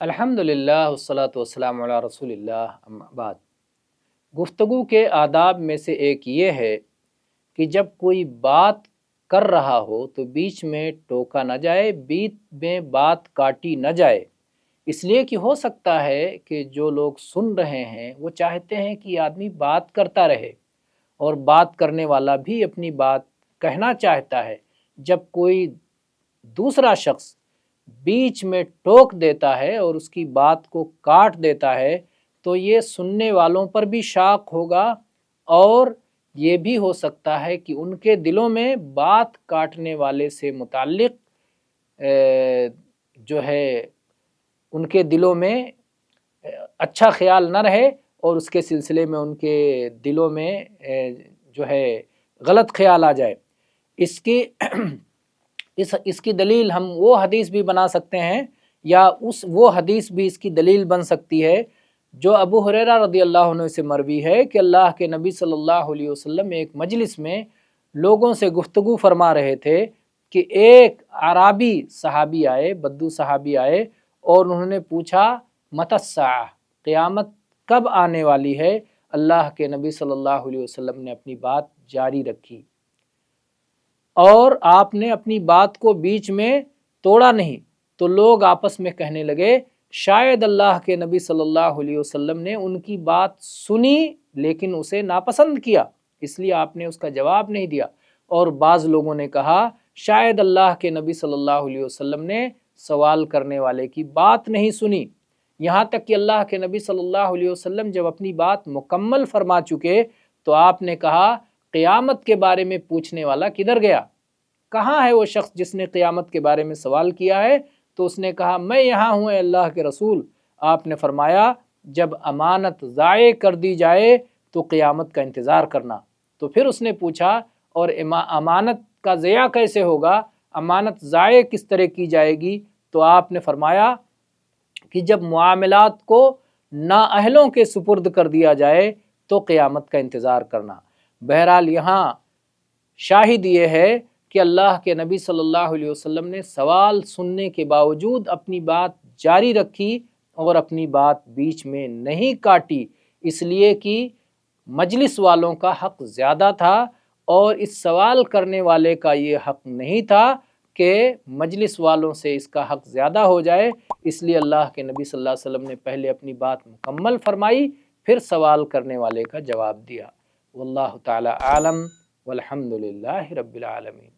الحمدللہ والصلاۃ والسلام علی رسول اللہ اما بعد۔ گفتگو کے آداب میں سے ایک یہ ہے کہ جب کوئی بات کر رہا ہو تو بیچ میں ٹوکا نہ جائے، بیچ میں بات کاٹی نہ جائے، اس لیے کہ ہو سکتا ہے کہ جو لوگ سن رہے ہیں وہ چاہتے ہیں کہ یہ آدمی بات کرتا رہے، اور بات کرنے والا بھی اپنی بات کہنا چاہتا ہے۔ جب کوئی دوسرا شخص بیچ میں ٹوک دیتا ہے اور اس کی بات کو کاٹ دیتا ہے تو یہ سننے والوں پر بھی شاق ہوگا، اور یہ بھی ہو سکتا ہے کہ ان کے دلوں میں بات کاٹنے والے سے متعلق جو ہے ان کے دلوں میں اچھا خیال نہ رہے، اور اس کے سلسلے میں ان کے دلوں میں جو ہے غلط خیال آ جائے۔ اس کی دلیل ہم وہ حدیث بھی بنا سکتے ہیں، یا وہ حدیث بھی اس کی دلیل بن سکتی ہے جو ابو ہریرہ رضی اللہ عنہ سے مروی ہے کہ اللہ کے نبی صلی اللہ علیہ وسلم ایک مجلس میں لوگوں سے گفتگو فرما رہے تھے کہ ایک اعرابی صحابی آئے، بدو صحابی آئے، اور انہوں نے پوچھا متی الساعہ، قیامت کب آنے والی ہے؟ اللہ کے نبی صلی اللہ علیہ وسلم نے اپنی بات جاری رکھی، اور آپ نے اپنی بات کو بیچ میں توڑا نہیں۔ تو لوگ آپس میں کہنے لگے شاید اللہ کے نبی صلی اللہ علیہ وسلم نے ان کی بات سنی لیکن اسے ناپسند کیا، اس لیے آپ نے اس کا جواب نہیں دیا۔ اور بعض لوگوں نے کہا شاید اللہ کے نبی صلی اللہ علیہ وسلم نے سوال کرنے والے کی بات نہیں سنی۔ یہاں تک کہ اللہ کے نبی صلی اللہ علیہ وسلم جب اپنی بات مکمل فرما چکے تو آپ نے کہا قیامت کے بارے میں پوچھنے والا کدھر گیا؟ کہاں ہے وہ شخص جس نے قیامت کے بارے میں سوال کیا ہے؟ تو اس نے کہا میں یہاں ہوں اے اللہ کے رسول۔ آپ نے فرمایا جب امانت ضائع کر دی جائے تو قیامت کا انتظار کرنا۔ تو پھر اس نے پوچھا اور امانت کا ضیاع کیسے ہوگا؟ امانت ضائع کس طرح کی جائے گی؟ تو آپ نے فرمایا کہ جب معاملات کو نااہلوں کے سپرد کر دیا جائے تو قیامت کا انتظار کرنا۔ بہرحال یہاں شاہد یہ ہے کہ اللہ کے نبی صلی اللہ علیہ وسلم نے سوال سننے کے باوجود اپنی بات جاری رکھی اور اپنی بات بیچ میں نہیں کاٹی، اس لیے کہ مجلس والوں کا حق زیادہ تھا، اور اس سوال کرنے والے کا یہ حق نہیں تھا کہ مجلس والوں سے اس کا حق زیادہ ہو جائے۔ اس لیے اللہ کے نبی صلی اللہ علیہ وسلم نے پہلے اپنی بات مکمل فرمائی، پھر سوال کرنے والے کا جواب دیا۔ واللہ تعالی عالم، والحمد للہ رب العالمین۔